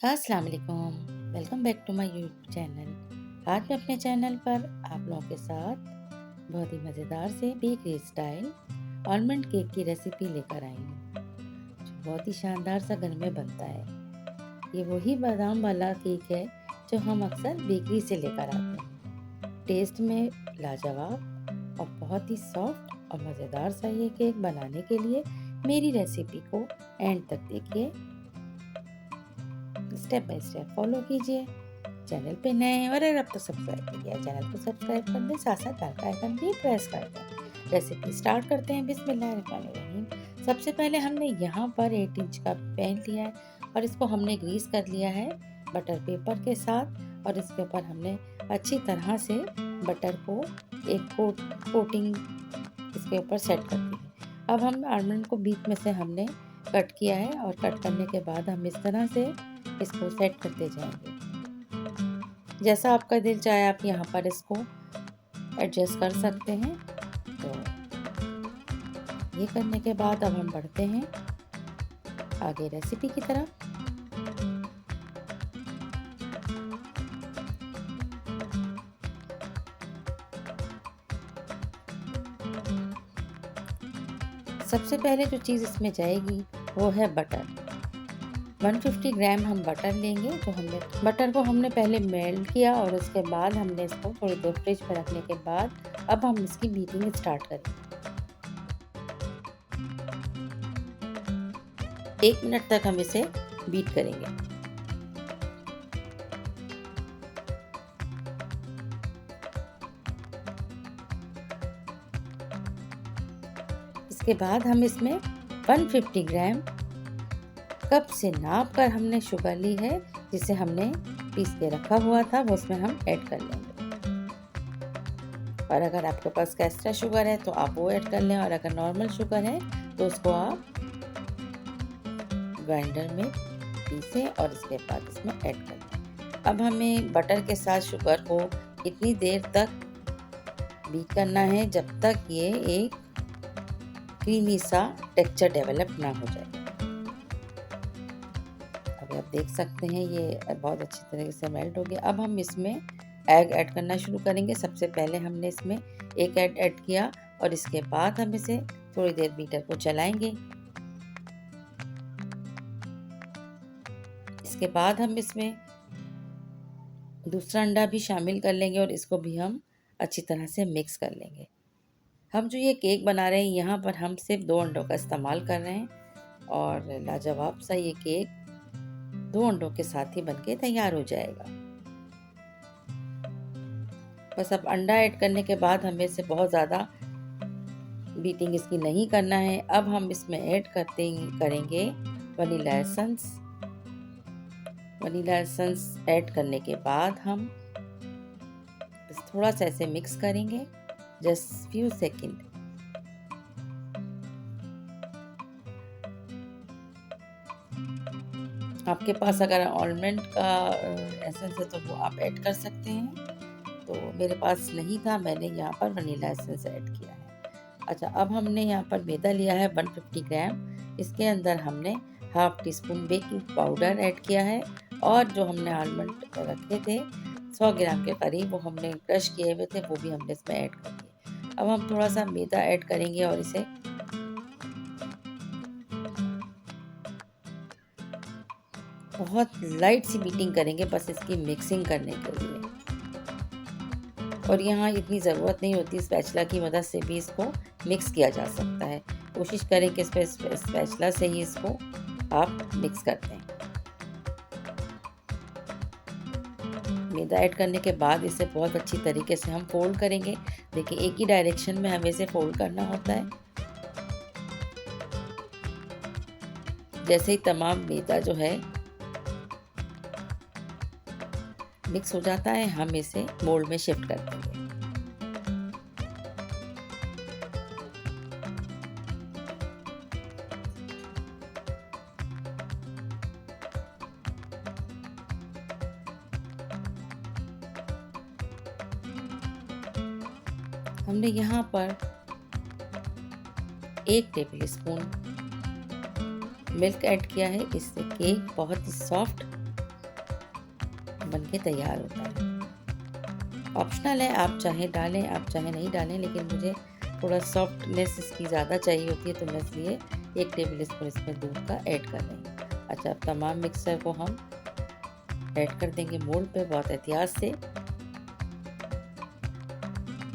अस्सलाम वालेकुम, welcome back to my YouTube channel. आज मैं अपने चैनल पर आप लोगों के साथ बहुत ही मज़ेदार से बेकरी स्टाइल आलमंड केक की रेसिपी लेकर आई हूँ, जो बहुत ही शानदार सा घर में बनता है। ये वही बादाम वाला केक है जो हम अक्सर बेकरी से लेकर आते हैं। टेस्ट में लाजवाब और बहुत ही सॉफ्ट और मज़ेदार सा ये केक बनाने के लिए मेरी रेसिपी को एंड तक देखिए, स्टेप बाय स्टेप फॉलो कीजिए। चैनल पे नए हैं और अगर अब तो सब्सक्राइब कर दिया चैनल को सब्सक्राइब कर दें, साथ साथ बेल का आइकन भी प्रेस कर दें। रेसिपी स्टार्ट करते हैं। बिस्मिल्लाहिर्रहमानिर्रहीम। सबसे पहले हमने यहाँ पर 8 इंच का पैन लिया है और इसको हमने ग्रीस कर लिया है बटर पेपर के साथ, और इसके ऊपर हमने अच्छी तरह से बटर को एक कोटिंग इसके ऊपर सेट कर दी है। अब हम आलमंड को बीच में से हमने कट किया है और कट करने के बाद हम इस तरह से इसको सेट करते जाएंगे। जैसा आपका दिल चाहे आप यहाँ पर इसको एडजस्ट कर सकते हैं। तो ये करने के बाद अब हम बढ़ते हैं आगे रेसिपी की तरफ। सबसे पहले जो चीज़ इसमें जाएगी वो है बटर। 150 ग्राम हम बटर लेंगे। जो हमने बटर को हमने पहले मेल्ट किया और उसके बाद हमने इसको थोड़ी देर फ्रिज में रखने के बाद अब हम इसकी बीटिंग स्टार्ट करेंगे। 1 मिनट तक हम इसे बीट करेंगे। इसके बाद हम इसमें 150 ग्राम कप से नाप कर हमने शुगर ली है, जिसे हमने पीस के रखा हुआ था, वो उसमें हम ऐड कर लेंगे। और अगर आपके पास कैस्ट्रा शुगर है तो आप वो ऐड कर लें, और अगर नॉर्मल शुगर है तो उसको आप ग्राइंडर में पीसें और इसके बाद इसमें ऐड कर दें। अब हमें बटर के साथ शुगर को इतनी देर तक बीट करना है जब तक ये एक क्रीमी सा टेक्सचर डेवलप ना हो जाए। अभी आप देख सकते हैं ये बहुत अच्छी तरीके से मेल्ट हो गया। अब हम इसमें एग ऐड करना शुरू करेंगे। सबसे पहले हमने इसमें एक एग ऐड किया और इसके बाद हम इसे थोड़ी देर बीटर को चलाएंगे। इसके बाद हम इसमें दूसरा अंडा भी शामिल कर लेंगे और इसको भी हम अच्छी तरह से मिक्स कर लेंगे। हम जो ये केक बना रहे हैं यहाँ पर हम सिर्फ 2 अंडों का इस्तेमाल कर रहे हैं और लाजवाब सा ये केक 2 अंडों के साथ ही बनके तैयार हो जाएगा। बस अब अंडा ऐड करने के बाद हमें इसे बहुत ज़्यादा बीटिंग इसकी नहीं करना है। अब हम इसमें ऐड करेंगे vanilla essence. Vanilla essence add करने के बाद हम बस थोड़ा सा ऐसे मिक्स करेंगे, जस्ट फ्यू सेकंड। आपके पास अगर आलमंड का एसेंस है तो वो आप ऐड कर सकते हैं, तो मेरे पास नहीं था, मैंने यहाँ पर वनीला एसेंस ऐड किया है। अच्छा, अब हमने यहाँ पर मैदा लिया है 150 ग्राम। इसके अंदर हमने half tea spoon baking powder add किया है और जो हमने आलमंड रखे थे 100 ग्राम के करीब, वो हमने क्रश किए हुए थे, वो भी हमने इसमें ऐड कर दिए। अब हम थोड़ा सा मैदा ऐड करेंगे और इसे बहुत लाइट सी बीटिंग करेंगे, बस इसकी मिक्सिंग करने के लिए। और यहाँ इतनी ज़रूरत नहीं होती, स्पैचुला की मदद से भी इसको मिक्स किया जा सकता है। कोशिश करें कि स्पैचुला से ही इसको आप मिक्स करते हैं। मैदा ऐड करने के बाद इसे बहुत अच्छी तरीके से हम फोल्ड करेंगे। देखिए, एक ही डायरेक्शन में हमें इसे फोल्ड करना होता है। जैसे ही तमाम मैदा जो है मिक्स हो जाता है, हम इसे मोल्ड में शिफ्ट कर देंगे। हमने यहाँ पर 1 टेबल स्पून मिल्क ऐड किया है। इससे केक बहुत ही सॉफ्ट बन के तैयार होता है। ऑप्शनल है, आप चाहे डालें, आप चाहे नहीं डालें, लेकिन मुझे थोड़ा सॉफ्टनेस इसकी ज़्यादा चाहिए होती है, तो मैं इसलिए 1 टेबल स्पून इसमें दूध का ऐड कर रही हूँ। अच्छा, अब तमाम मिक्सर को हम ऐड कर देंगे मोल्ड पे बहुत एहतियात से,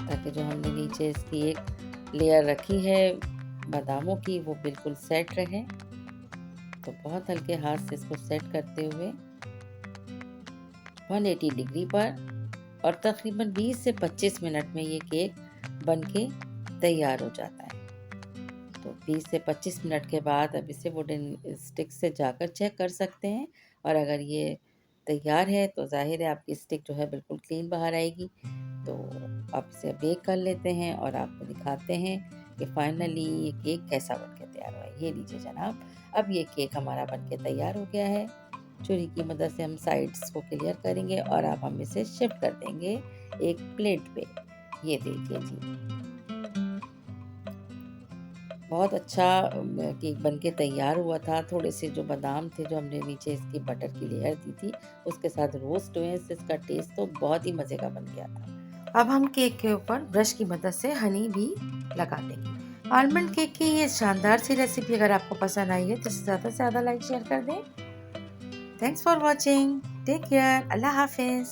ताकि जो हमने नीचे इसकी एक लेयर रखी है बादामों की वो बिल्कुल सेट रहे। तो बहुत हल्के हाथ से इसको सेट करते हुए 180 डिग्री पर, और तकरीबन 20 से 25 मिनट में ये केक बन के तैयार हो जाता है। तो 20 से 25 मिनट के बाद अब इसे वुडन स्टिक से जाकर चेक कर सकते हैं, और अगर ये तैयार है तो ज़ाहिर है आपकी स्टिक जो है बिल्कुल क्लीन बाहर आएगी। तो आप इसे बेक कर लेते हैं और आपको दिखाते हैं कि फाइनली ये केक कैसा बन के तैयार हुआ है। ये लीजिए जनाब, अब ये केक हमारा बन के तैयार हो गया है। छुरी की मदद से हम साइड्स को क्लियर करेंगे और अब हम इसे शिफ्ट कर देंगे एक प्लेट पे। ये देखिए जी, बहुत अच्छा केक बन के तैयार हुआ था। थोड़े से जो बादाम थे जो हमने नीचे इसकी बटर की लेयर दी थी उसके साथ रोस्ट हुए, इससे इसका टेस्ट तो बहुत ही मज़े का बन गया था। अब हम केक के ऊपर ब्रश की मदद से हनी भी लगा देंगे। आलमंड केक की ये शानदार सी रेसिपी अगर आपको पसंद आई है तो ज़्यादा से ज़्यादा लाइक शेयर कर दें। Thanks for watching, take care, अल्लाह हाफिज़।